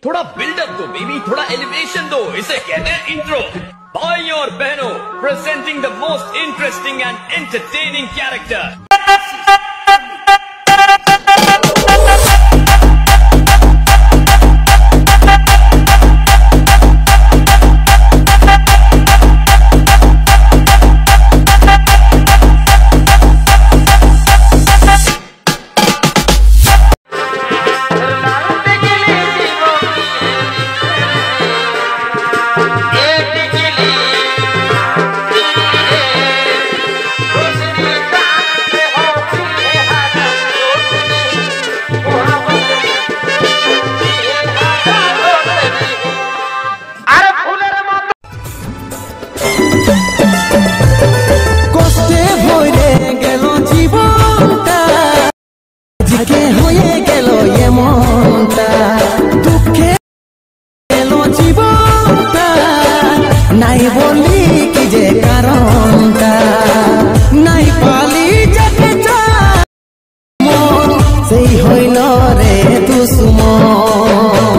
थोड़ा बिल्डअप दो बेबी, थोड़ा एलिवेशन दो, इसे कहते हैं इंट्रो। भाई और बहनों, presenting the most interesting and entertaining character. কষ্টে ভরে গেল জীবনটা, ঝাঁকে হয়ে গেল এমনটা, দুঃখে গেল জীবনটা, নাই বলি কি যে কারণটা, নাই পালি যাকে চাই মন, সেই হইল রে দুশ্মন।